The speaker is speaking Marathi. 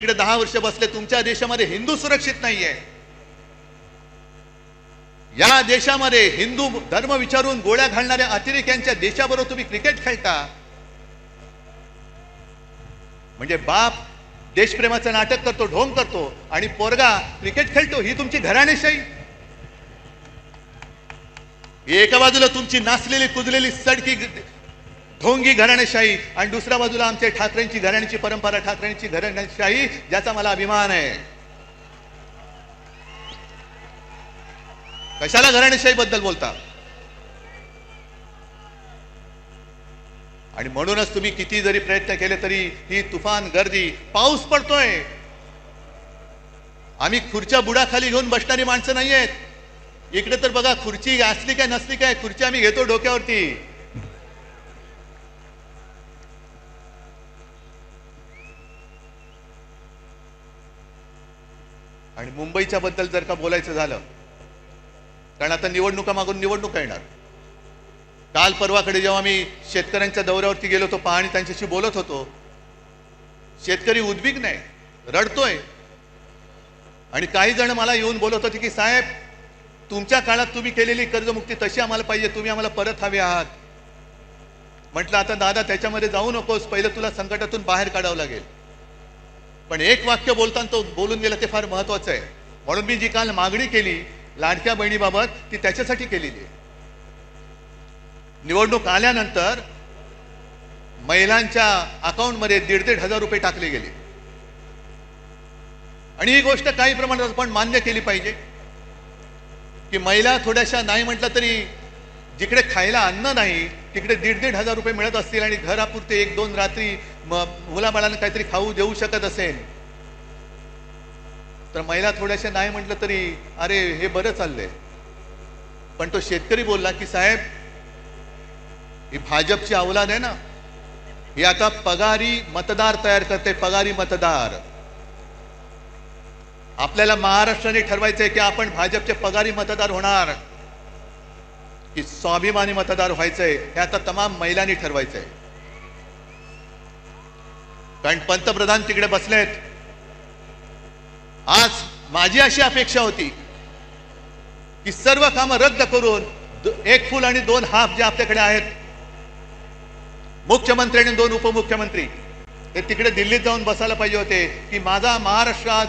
इकडे 10 वर्ष बसले, तुमच्या देशामध्ये हिंदू सुरक्षित नाहीये। या देशामध्ये हिंदू धर्म विचारून गोळ्या घालणाऱ्या अतिरेक्यांच्या देशाबरोबर तुम्ही क्रिकेट खेळता। म्हणजे बाप देशप्रेमाचं नाटक करतो, ढोंग करतो आणि पोरगा क्रिकेट खेळतो। ही तुमची घराणेशाही। एका बाजूला तुमची नाचलेली कुदलेली सडकी ढोंगी घराणेशाही आणि दुसऱ्या बाजूला आमच्या ठाकरेंची घराण्याची परंपरा, ठाकरेंची घराणेशाही, ज्याचा मला अभिमान आहे। कशाला घराणेशाही बद्दल बोलता? आणि म्हणूनच तुम्ही किती जरी प्रयत्न केले तरी ही तुफान गर्दी, पाऊस पडतोय, आम्ही खुर्च्या बुडाखाली घेऊन बसणारी माणसं नाहीयेत। इकडे तर बघा, खुर्ची असली काय नसली काय, खुर्ची आम्ही घेतो डोक्यावरती। आणि मुंबईच्या बद्दल जर का बोलायचं झालं, कारण आता निवडणुका मागून निवडणुका येणार। काल परवाकडे जेव्हा मी शेतकऱ्यांच्या दौऱ्यावरती गेलो होतो, पाहणी त्यांच्याशी बोलत होतो, शेतकरी उद्विग्न आहे, रडतोय। आणि काही जण मला येऊन बोलत होते की साहेब, तुमच्या काळात तुम्ही केलेली कर्जमुक्ती तशी आम्हाला पाहिजे, तुम्ही आम्हाला परत हवे आहात। म्हटलं आता दादा, त्याच्यामध्ये जाऊ नकोस, पहिलं तुला संकटातून बाहेर काढावं लागेल। पण एक वाक्य बोलताना तो बोलून गेला, ते फार महत्वाचं आहे। म्हणून मी जी काल मागणी केली लाडक्या बहिणीबाबत, ती त्याच्यासाठी केलेली आहे। निवडणूक आल्यानंतर महिलांच्या अकाउंटमध्ये 1,500 रुपये टाकले गेले। आणि ही गोष्ट काही प्रमाणात आपण मान्य केली पाहिजे की महिला थोड्याशा, नाही म्हटलं तरी जिकडे खायला अन्न नाही तिकडे 1,500 रुपये मिळत असतील आणि घरापुरते 1-2 रात्री मुलाबाळांना काहीतरी खाऊ देऊ शकत असेल, तर महिला थोड्याशा नाही म्हटलं तरी अरे हे बरं चाललंय। पण तो शेतकरी बोलला की साहेब, ही भाजपची औलाद आहे ना, ही आता पगारी मतदार तयार करते, पगारी मतदार। आपल्याला महाराष्ट्राने ठरवायचंय की आपण भाजपचे पगारी मतदार होणार की स्वाभिमानी मतदार व्हायचंय, हे आता तमाम महिलांनी ठरवायचंय। कारण पंतप्रधान तिकडे बसलेत। आज माझी अशी अपेक्षा होती की सर्व कामं रद्द करून 1 फूल आणि 2 हाफ जे आपल्याकडे आहेत, मुख्यमंत्री आणि 2 उपमुख्यमंत्री, हे तिकडे दिल्लीत जाऊन बसायला पाहिजे होते की माझा महाराष्ट्र आज